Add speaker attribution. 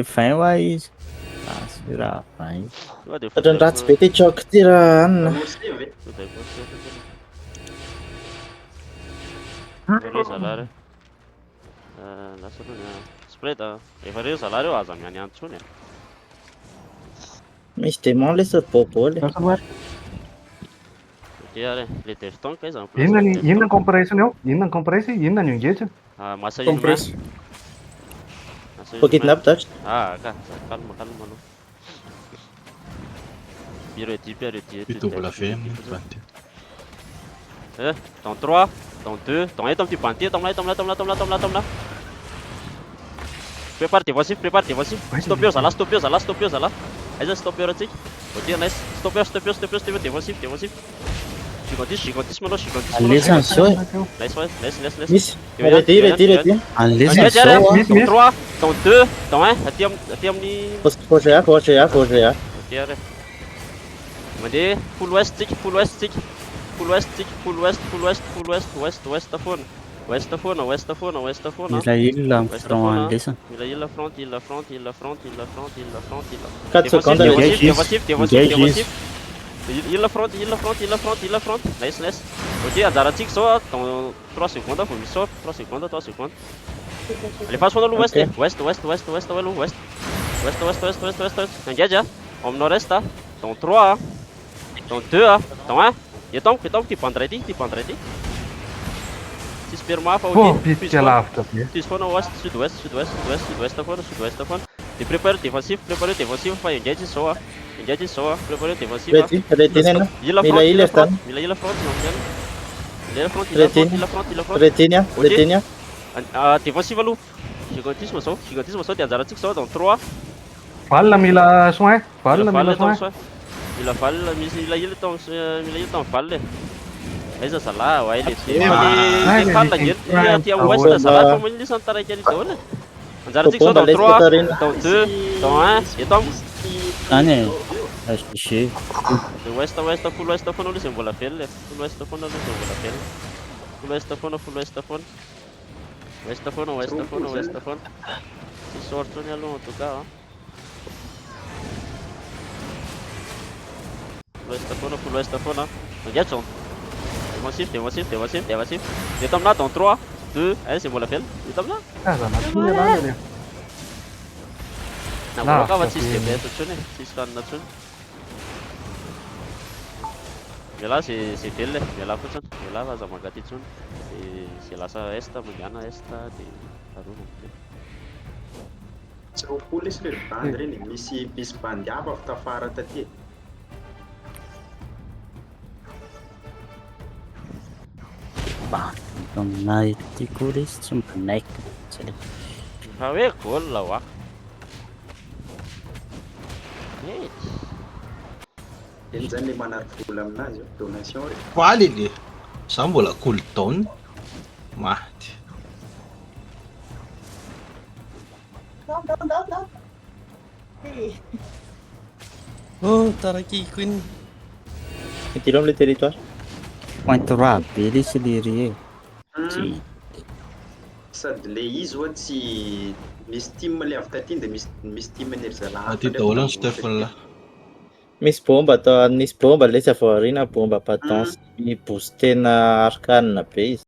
Speaker 1: 20 hoa izy. Sy raha 20.
Speaker 2: Ohatrany ratsy be ty choc ty raha anina.
Speaker 3: Zalary. Lasa spread efa reo zalary eo aza miany antsony.
Speaker 2: Misy démon le sody bôbôly.
Speaker 3: Are le Defton kay iza
Speaker 4: Inona ny comparison eo? Inona ny comparison? Inona ny engage?
Speaker 3: masa
Speaker 2: Compress.
Speaker 3: inhumain.
Speaker 2: Faut kidnap touch.
Speaker 3: Ka calme aloha. Ready.
Speaker 5: Plutôt la VM.
Speaker 3: Dans 3, dans 2, dans 1 tombe tu bantir, tombe là. Prépare défensif. Stop eo zala. Aiza stop eo ratsika. Ok, nice. Stop eo défensif. Gigantissime malô.
Speaker 1: Alezany zao.
Speaker 3: Nice.
Speaker 2: Misy. Ready.
Speaker 1: Alezany
Speaker 3: Dans
Speaker 1: zao.
Speaker 3: 3, dans 2, dans 1, aty amin'ny
Speaker 2: Faut GA.
Speaker 3: Ok, are. Mandeha full west tsika. Full west foana.
Speaker 1: Mila ila amin'ny front andesany.
Speaker 3: Mila ila front.
Speaker 2: 4 secondes.
Speaker 3: Défensif. Il front. Nice. Ok, anjarantsika zao dans 3 secondes vao misy sort. 3 secondes. Alefa soana aloha west aloha west. Engage au nord-est dans 3, dans 2, dans 1. Il tombe tu prendrais dit. Si sperma fa ok. Tu spawn au sud-ouest foana. Tu prépares défensif fa engage só. Prepare défensif.
Speaker 2: Ready nena. Mila front.
Speaker 3: Mila front.
Speaker 2: Ready.
Speaker 3: Défensif aloha. Gigantisme zao dia anjarantsika zao dans 3.
Speaker 4: Valina mila soin.
Speaker 3: Mila val misy mila tao val. Aiza zala ouais le val aty amin'ny ouest zala fa manisany taraiky ali daholo. Anjarantsika zao dans 3, dans 2, dans 1. Et tombe.
Speaker 1: Any SG.
Speaker 3: West full west foana aloha zay mbola velona. Full west foana. West foana. Si sort ny aloha en tout cas. Full west foana. Regarde son. Défensif. Il tombe là dans 3, 2, 1, c'est mbola velona. Il tombe là. Na boka va tsisy dia beto tsony, tsisy fanina tsony. Miala c'est velona, miala fotsiny. Miala fa aza mangaty tsony. Zay lasa est mandiana est dia arona.
Speaker 6: Tsy roapolo izy le bandy reny misy bandy hafa avy tafara taty.
Speaker 1: Aminay ty koa izy tsy manaiky.
Speaker 3: Fa hoe goal la hoa.
Speaker 6: Eny zany le manary vola aminazy donation re.
Speaker 5: Faly le. Sa mbola cooldown. Maty.
Speaker 7: Oh, tarakiko iny.
Speaker 2: Retirons le territoire.
Speaker 1: Pointe rare be ilay sy le rie.
Speaker 6: Sady le izy oa tsy misy team le avy taty dia misy team ny zala.
Speaker 5: Aty daholo ny Stephen là.
Speaker 2: Misy bomba le izy avy aoriana bomba patence boostena arcane be izy.